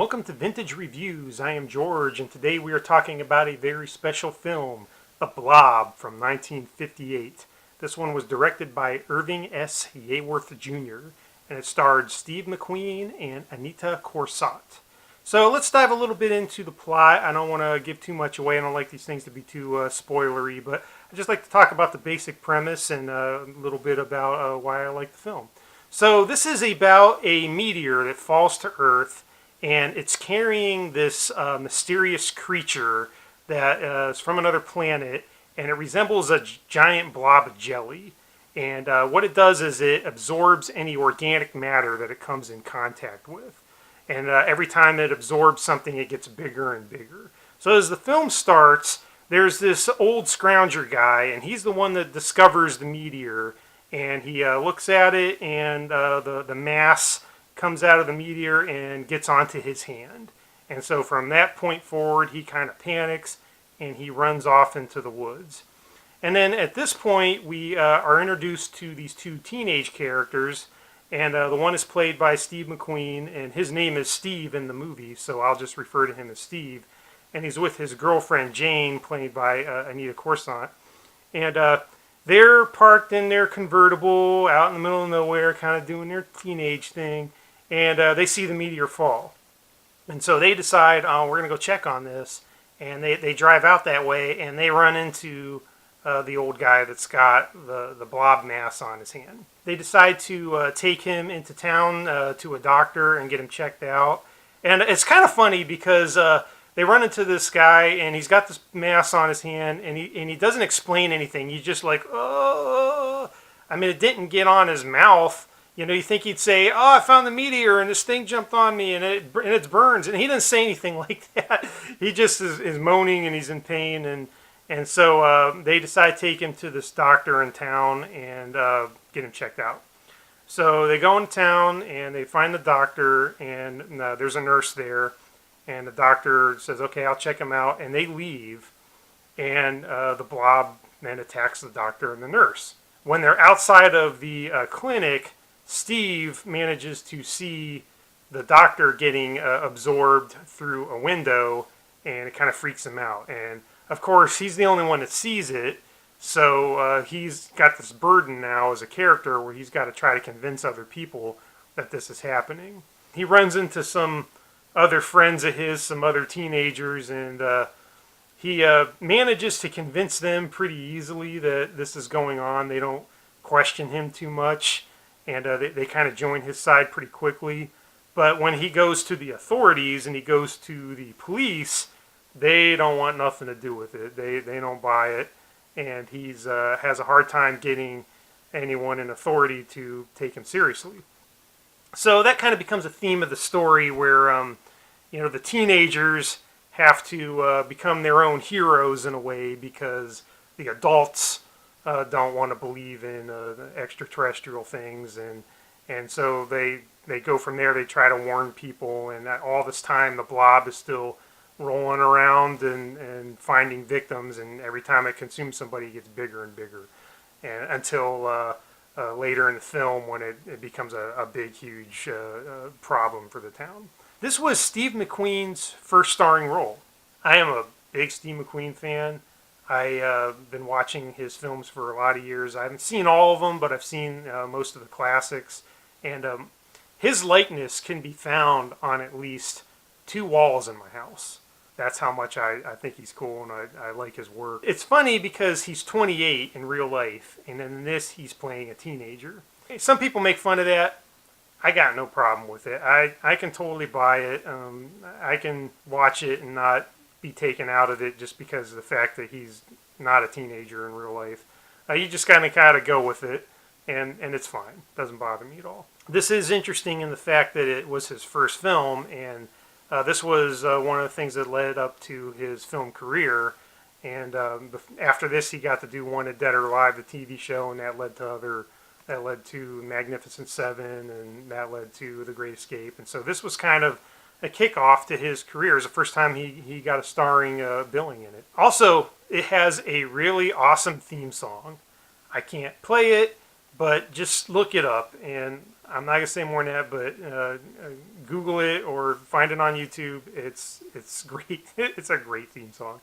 welcome to Vintage Reviews. I am George, and today we are talking about a very special film, The Blob from 1958. This one was directed by Irving S. Yeworth Jr., and it starred Steve McQueen and Anita Corsott. So let's dive a little bit into the plot. I don't want to give too much away. I don't like these things to be too spoilery, but I just like to talk about the basic premise and a little bit about why I like the film. So this is about a meteor that falls to Earth, and it's carrying this mysterious creature that is from another planet, and it resembles a giant blob of jelly. And what it does is it absorbs any organic matter that it comes in contact with. And every time it absorbs something, it gets bigger and bigger. So as the film starts, there's this old scrounger guy, and he's the one that discovers the meteor. And he looks at it, and the mass comes out of the meteor and gets onto his hand. And so from that point forward, he kind of panics, and he runs off into the woods. And then at this point, we are introduced to these two teenage characters. And the one is played by Steve McQueen, and his name is Steve in the movie, so I'll just refer to him as Steve. And he's with his girlfriend, Jane, played by Anita Corsott. And they're parked in their convertible out in the middle of nowhere, kind of doing their teenage thing. And they see the meteor fall. And so they decide, oh, we're going to go check on this. And they drive out that way, and they run into the old guy that's got the blob mass on his hand. They decide to take him into town to a doctor and get him checked out. And it's kind of funny because they run into this guy, and he's got this mass on his hand, and he doesn't explain anything. He's just like, oh. I mean, it didn't get on his mouth. You know, you think he'd say, oh, I found the meteor, and this thing jumped on me, and it burns. And he doesn't say anything like that. He just is moaning, and he's in pain. And so they decide to take him to this doctor in town and get him checked out. So they go in town, and they find the doctor, and there's a nurse there. And the doctor says, okay, I'll check him out. And they leave, and the blob then attacks the doctor and the nurse. When they're outside of the clinic, Steve manages to see the doctor getting absorbed through a window, and it kind of freaks him out. And of course, he's the only one that sees it, so he's got this burden now as a character where he's got to try to convince other people that this is happening. He runs into some other friends of his, some other teenagers, and he manages to convince them pretty easily that this is going on. They don't question him too much, and they kind of join his side pretty quickly. But when he goes to the authorities and he goes to the police, they don't want nothing to do with it. They don't buy it, and he's has a hard time getting anyone in authority to take him seriously. So that kind of becomes a theme of the story where the teenagers have to become their own heroes in a way because the adults don't want to believe in extraterrestrial things, and so they go from there. They try to warn people, and all this time the blob is still rolling around and finding victims, and every time it consumes somebody, it gets bigger and bigger, and until later in the film when it becomes a big, huge problem for the town. This was Steve McQueen's first starring role. I am a big Steve McQueen fan. I've been watching his films for a lot of years. I haven't seen all of them, but I've seen most of the classics. And his likeness can be found on at least 2 walls in my house. That's how much I think he's cool, and I like his work. It's funny because he's 28 in real life, and in this he's playing a teenager. Some people make fun of that. I got no problem with it. I can totally buy it. I can watch it and not be taken out of it just because of the fact that he's not a teenager in real life. You just kind of go with it, and it's fine. Doesn't bother me at all. This is interesting in the fact that it was his first film, and this was one of the things that led up to his film career. And after this, he got to do Wanted Dead or Alive, the TV show, and that led to Magnificent Seven, and that led to The Great Escape. And so this was kind of a kickoff to his career. It was the first time he got a starring billing in it. Also, it has a really awesome theme song. I can't play it but just look it up. And I'm not gonna say more than that, but Google it or find it on YouTube. It's great. It's a great theme song.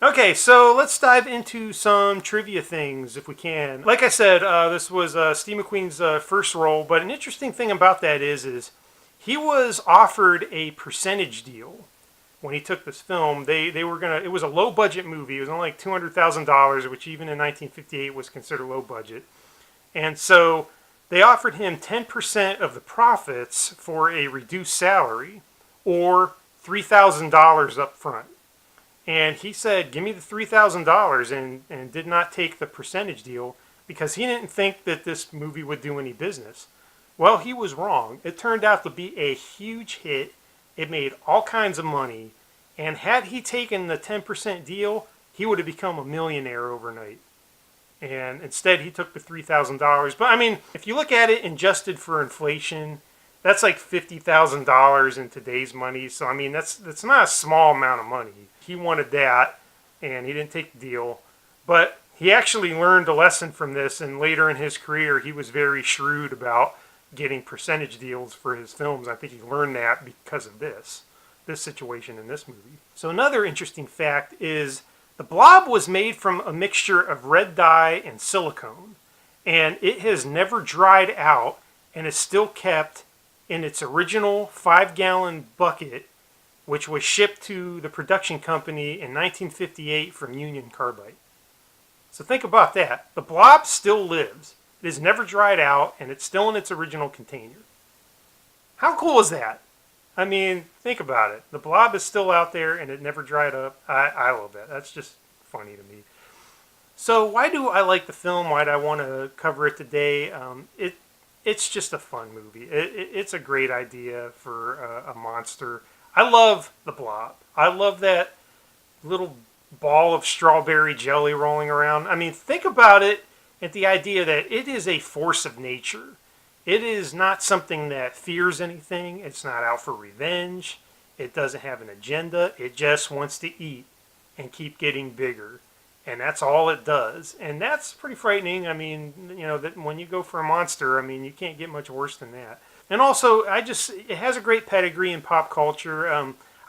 Okay, so let's dive into some trivia things if we can. Like I said, this was Steve McQueen's first role, but an interesting thing about that is he was offered a percentage deal when he took this film. They were gonna. It was a low budget movie. It was only like $200,000, which even in 1958 was considered low budget. And so they offered him 10% of the profits for a reduced salary, or $3,000 up front. And he said, give me the $3,000, and did not take the percentage deal because he didn't think that this movie would do any business. Well, he was wrong. It turned out to be a huge hit. It made all kinds of money. And had he taken the 10% deal, he would have become a millionaire overnight. And instead, he took the $3,000. But I mean, if you look at it adjusted for inflation, that's like $50,000 in today's money. So I mean, that's not a small amount of money. He wanted that, and he didn't take the deal. But he actually learned a lesson from this, and later in his career, he was very shrewd about getting percentage deals for his films. I think he learned that because of this situation in this movie. So another interesting fact is the Blob was made from a mixture of red dye and silicone, and it has never dried out and is still kept in its original 5-gallon bucket, which was shipped to the production company in 1958 from Union Carbide. So think about that. The Blob still lives. It has never dried out, and it's still in its original container. How cool is that? I mean, think about it. The Blob is still out there, and it never dried up. I love that. That's just funny to me. So why do I like the film? Why do I want to cover it today? It's just a fun movie. It's a great idea for a monster. I love the Blob. I love that little ball of strawberry jelly rolling around. I mean, think about it at the idea that it is a force of nature. It is not something that fears anything. It's not out for revenge. It doesn't have an agenda. It just wants to eat and keep getting bigger. And that's all it does. And that's pretty frightening. I mean, you know, that when you go for a monster, I mean, you can't get much worse than that. And also, it has a great pedigree in pop culture.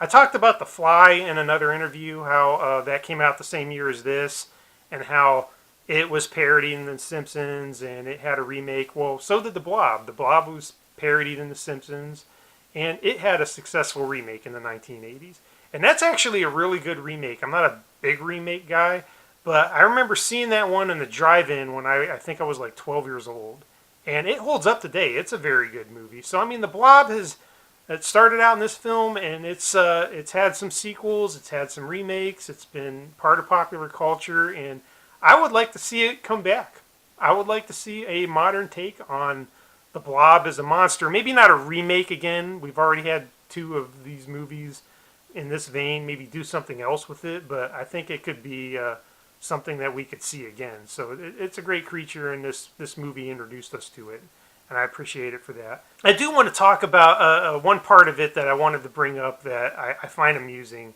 I talked about The Fly in another interview, how that came out the same year as this, and how it was parodying The Simpsons, and it had a remake. Well, so did The Blob. The Blob was parodied in The Simpsons, and it had a successful remake in the 1980s. And that's actually a really good remake. I'm not a big remake guy, but I remember seeing that one in the drive-in when I think I was like 12 years old. And it holds up today. It's a very good movie. So, I mean, The Blob it started out in this film, and it's had some sequels. It's had some remakes. It's been part of popular culture, and I would like to see it come back. I would like to see a modern take on The Blob as a monster. Maybe not a remake again. We've already had 2 of these movies in this vein. Maybe do something else with it, but I think it could be something that we could see again. So it's a great creature, and this movie introduced us to it, and I appreciate it for that. I do want to talk about one part of it that I wanted to bring up that I find amusing.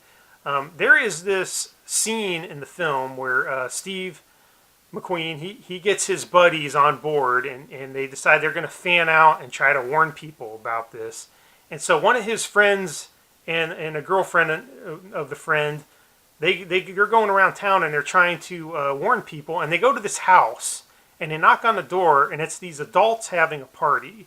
There is this scene in the film where Steve McQueen, he gets his buddies on board, and they decide they're going to fan out and try to warn people about this. And so one of his friends and a girlfriend of the friend, they're going around town, and they're trying to warn people, and they go to this house, and they knock on the door, and it's these adults having a party.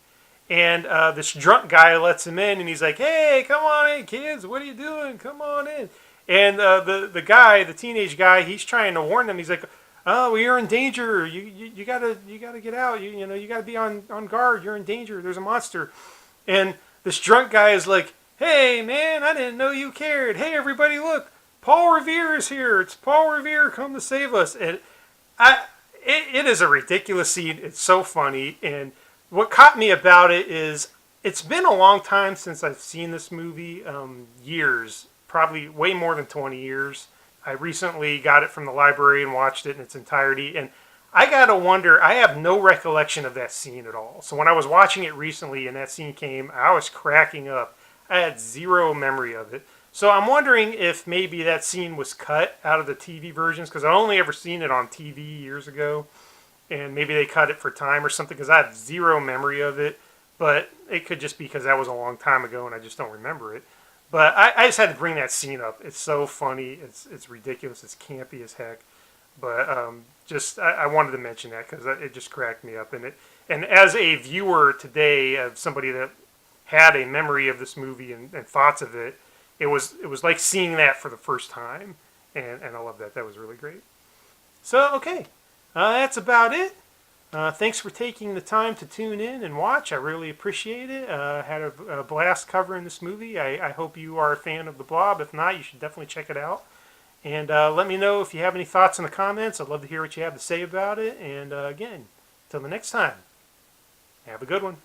And this drunk guy lets him in, and he's like, "Hey, come on in, kids. What are you doing? Come on in." And the teenage guy, he's trying to warn them. He's like, "Oh, well, you're in danger. You gotta get out. You gotta be on guard. You're in danger. There's a monster." And this drunk guy is like, "Hey, man, I didn't know you cared. Hey, everybody, look, Paul Revere is here. It's Paul Revere come to save us." And it is a ridiculous scene. It's so funny. And what caught me about it is it's been a long time since I've seen this movie. Years, probably way more than 20 years. I recently got it from the library and watched it in its entirety. And I gotta wonder, I have no recollection of that scene at all. So when I was watching it recently and that scene came, I was cracking up. I had zero memory of it. So I'm wondering if maybe that scene was cut out of the TV versions, because I only ever seen it on TV years ago. and maybe they cut it for time or something because I have zero memory of it. But it could just be because that was a long time ago and I just don't remember it. But I just had to bring that scene up. It's so funny. It's ridiculous. It's campy as heck. But just I wanted to mention that because it just cracked me up. And as a viewer today, of somebody that had a memory of this movie and thoughts of it, it was like seeing that for the first time. And I love that. That was really great. So okay, that's about it. Thanks for taking the time to tune in and watch. I really appreciate it. Had a blast covering this movie. I hope you are a fan of The Blob. If not, you should definitely check it out. And let me know if you have any thoughts in the comments. I'd love to hear what you have to say about it. And again, till the next time, have a good one.